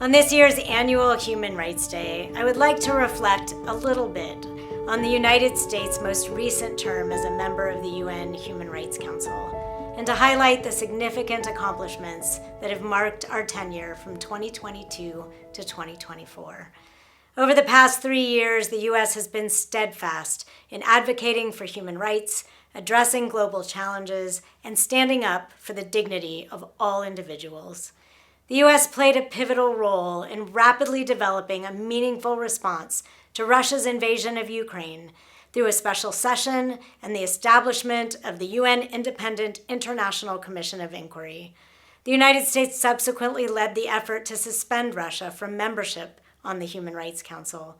On this year's annual Human Rights Day, I would like to reflect a little bit on the United States' most recent term as a member of the UN Human Rights Council, and to highlight the significant accomplishments that have marked our tenure from 2022 to 2024. Over the past 3 years, the U.S. has been steadfast in advocating for human rights, addressing global challenges, and standing up for the dignity of all individuals. The U.S. played a pivotal role in rapidly developing a meaningful response to Russia's invasion of Ukraine through a special session and the establishment of the UN Independent International Commission of Inquiry. The United States subsequently led the effort to suspend Russia from membership on the Human Rights Council.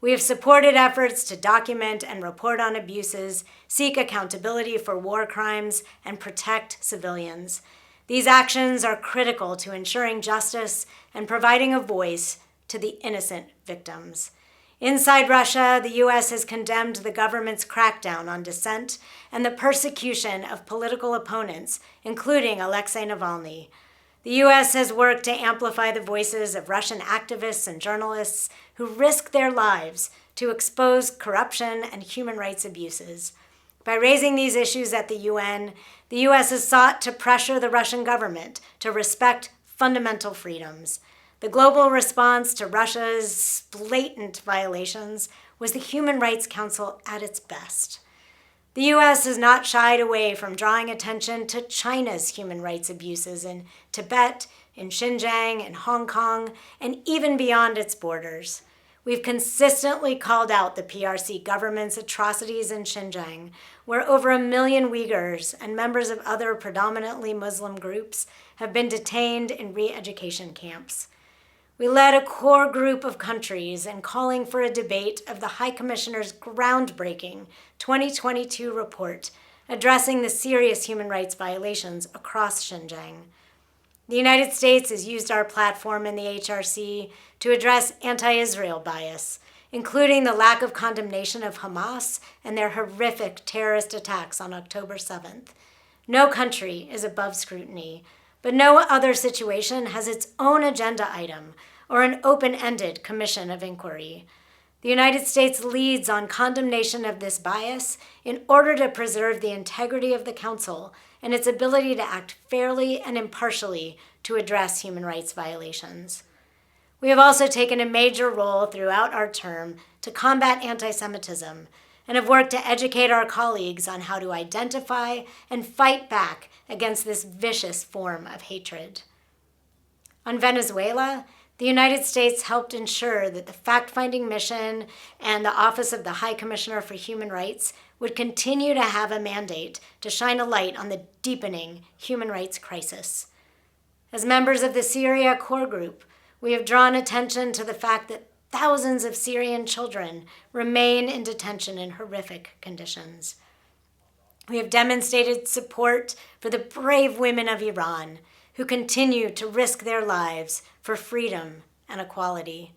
We have supported efforts to document and report on abuses, seek accountability for war crimes, and protect civilians. These actions are critical to ensuring justice and providing a voice to the innocent victims. Inside Russia, the U.S. has condemned the government's crackdown on dissent and the persecution of political opponents, including Alexei Navalny. The U.S. has worked to amplify the voices of Russian activists and journalists who risk their lives to expose corruption and human rights abuses. By raising these issues at the UN, the U.S. has sought to pressure the Russian government to respect fundamental freedoms. The global response to Russia's blatant violations was the Human Rights Council at its best. The U.S. has not shied away from drawing attention to China's human rights abuses in Tibet, in Xinjiang, in Hong Kong, and even beyond its borders. We've consistently called out the PRC government's atrocities in Xinjiang, where over 1 million Uyghurs and members of other predominantly Muslim groups have been detained in re-education camps. We led a core group of countries in calling for a debate of the High Commissioner's groundbreaking 2022 report addressing the serious human rights violations across Xinjiang. The United States has used our platform in the HRC to address anti-Israel bias, including the lack of condemnation of Hamas and their horrific terrorist attacks on October 7th. No country is above scrutiny, but no other situation has its own agenda item or an open-ended commission of inquiry. The United States leads on condemnation of this bias in order to preserve the integrity of the Council and its ability to act fairly and impartially to address human rights violations. We have also taken a major role throughout our term to combat anti-Semitism and have worked to educate our colleagues on how to identify and fight back against this vicious form of hatred. On Venezuela, the United States helped ensure that the fact-finding mission and the Office of the High Commissioner for Human Rights would continue to have a mandate to shine a light on the deepening human rights crisis. As members of the Syria Core Group, we have drawn attention to the fact that thousands of Syrian children remain in detention in horrific conditions. We have demonstrated support for the brave women of Iran who continue to risk their lives for freedom and equality.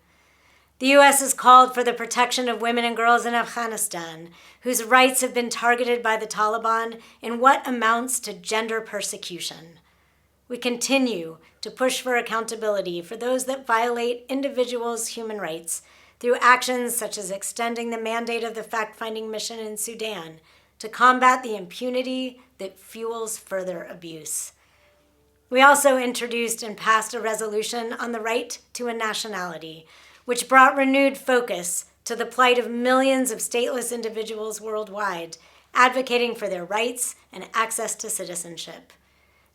The U.S. has called for the protection of women and girls in Afghanistan, whose rights have been targeted by the Taliban in what amounts to gender persecution. We continue to push for accountability for those that violate individuals' human rights through actions such as extending the mandate of the fact-finding mission in Sudan to combat the impunity that fuels further abuse. We also introduced and passed a resolution on the right to a nationality, which brought renewed focus to the plight of millions of stateless individuals worldwide, advocating for their rights and access to citizenship.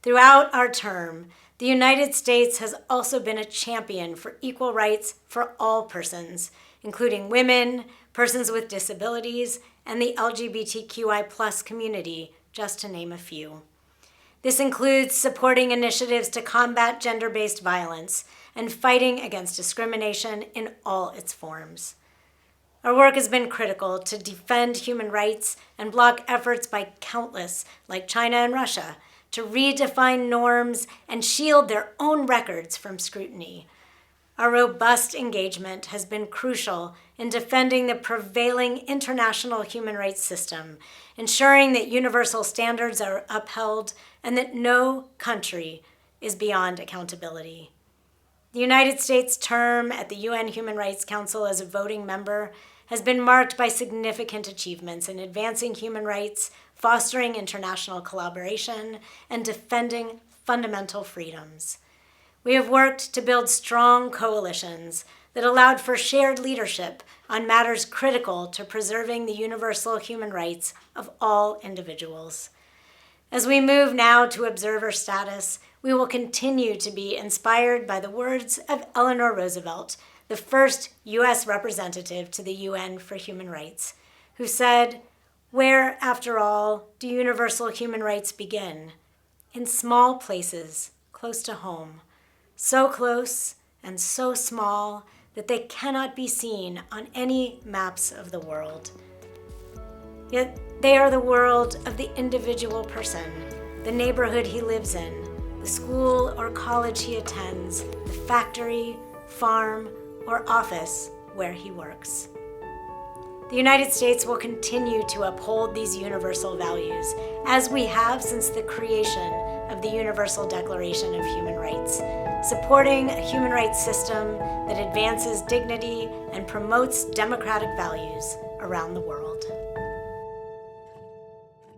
Throughout our term, the United States has also been a champion for equal rights for all persons, including women, persons with disabilities, and the LGBTQI+ community, just to name a few. This includes supporting initiatives to combat gender-based violence and fighting against discrimination in all its forms. Our work has been critical to defend human rights and block efforts by countless, like China and Russia, to redefine norms and shield their own records from scrutiny. Our robust engagement has been crucial in defending the prevailing international human rights system, ensuring that universal standards are upheld and that no country is beyond accountability. The United States' term at the UN Human Rights Council as a voting member has been marked by significant achievements in advancing human rights, fostering international collaboration, and defending fundamental freedoms. We have worked to build strong coalitions that allowed for shared leadership on matters critical to preserving the universal human rights of all individuals. As we move now to observer status, we will continue to be inspired by the words of Eleanor Roosevelt, the first U.S. representative to the UN for Human Rights, who said, "Where, after all, do universal human rights begin? In small places, close to home, so close and so small that they cannot be seen on any maps of the world. Yet they are the world of the individual person, the neighborhood he lives in, the school or college he attends, the factory, farm, or office where he works." The United States will continue to uphold these universal values, as we have since the creation of the Universal Declaration of Human Rights, supporting a human rights system that advances dignity and promotes democratic values around the world.